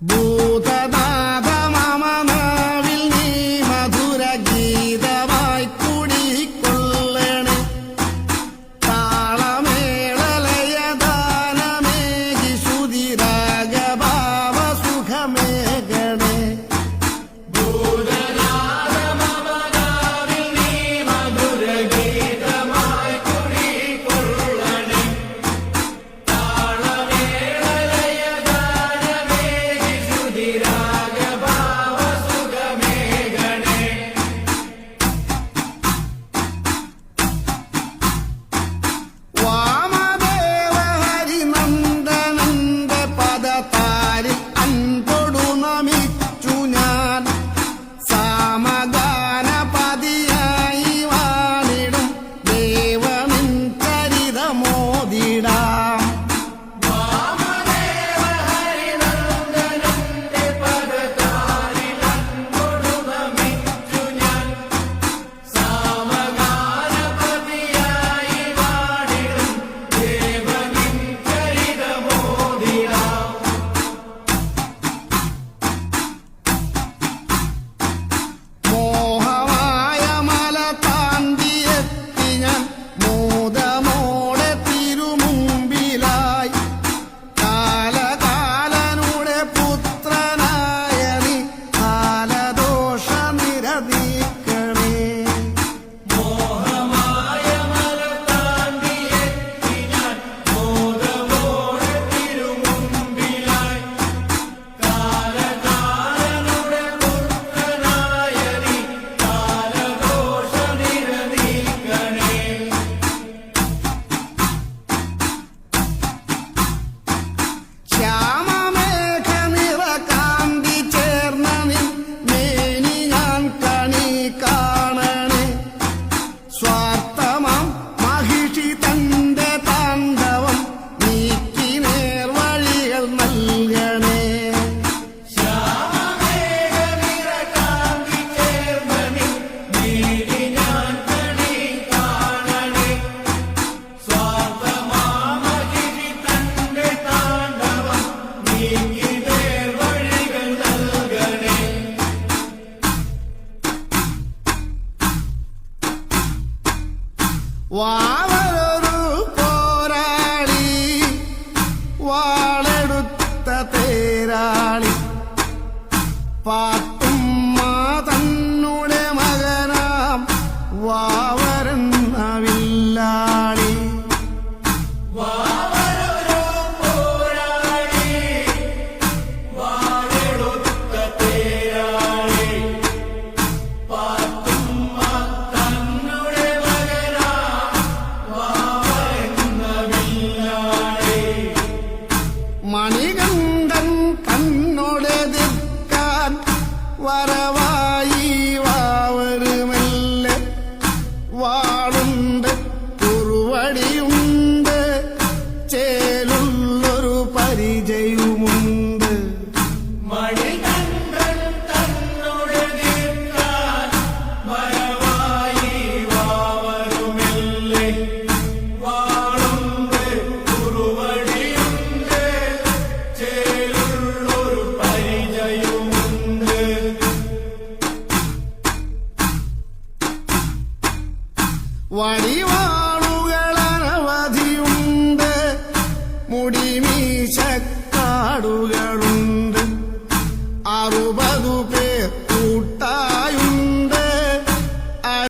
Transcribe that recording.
ഭൂതനാഥ മമ നാവിൽ നീ മധുരഗീതമായി കുടിക്കൊള്ളണേ. താളമേളലയദാനമേകി ശ്രുതിരാഗഭാവ സുഖമേകണേ. ഭൂതനാഥ മമ നാവിൽ നീ മധുരഗീതമായി കുടിക്കൊള്ളണേ. താളമേളലയദാനമേകി ശ്രുതിരാഗഭാവ സുഖമേകണേ. വാമദേവ ഹരിനന്ദനന്റെ പദതാരിൽ അൻപൊടു നമിച്ചു ഞാൻ. സാമഗാനപതിയായി വാണിടും ദേവനിൻ ചരിതമോദിടാം. വാമദേവ ഹരിനന്ദനന്റെ പദതാരിൽ അൻപൊടു നമിച്ചു ഞാൻ. സാമഗാനപതിയായി വാണിടും ദേവനിൻ ചരിതമോദിടാം. മോഹമായ മല താണ്ടിയെത്തി ഞാൻ മോദമോടെ തിരുമുമ്പിലായി. കാലകാലനുടെ പുത്രനായ നീ കാലദോഷ നിരതീക്കണേ. മോഹമായ മല താണ്ടിയെത്തി ഞാൻ മോദമോടെ തിരുമുമ്പിലായി. കാലകാലനുടെ പുത്രനായ നീ കാലദോഷ നിരതീക്കണേ. ശ്യാമമേഘ നിറകാന്തി ചേർന്ന നിൻ മേനി ഞാൻ കണി കാണണേ. സ്വാർത്ഥമാം മഹിഷി തന്റെ താണ്ഡവം നീക്കി നേർവഴികൾ നൽകണേ. ശ്യാമമേഘനിറകാന്തി ചേർന്ന നിൻ മേനി ഞാൻ കണി കാണണേ. സ്വാർത്ഥമാമഹിഷി തന്റെ താണ്ഡവം നീക്കി നേർവഴികൾ നൽകണേ. വാവരൊരു പോരാളി വാളെടുത്ത തേരാളി. പാത്തുമ്മ തന്നുടെ മകനാം വാവരെന്ന വില്ലാളി. വാവരൊരു പോരാളി വാളെടുത്ത തേരാളി. പാത്തുമ്മ തന്നുടെ മകനാം വാവരെന്ന വില്ലാളി. മണികണ്ഠൻ തന്നോടെതിർക്കാൻ വരവായി വാവരുമല്ലേ. വാളുണ്ട് കുറുവടിയുണ്ട് ചേലുള്ളൊരു പരിചയവുമുണ്ട്. മണികണ്ഠൻ തന്നുടെ നിൽക്കാൻ വരവായി വാവരുമെല്ലെ. വാളുണ്ട് കുറുവടിയുണ്ട് ചേലുള്ളൊരു പരിചയമുണ്ട്. വടിവാളുകൾ അനവധിയുണ്ട് മുടിമീശക്കാടുകളുണ്ട്. 60 പേർ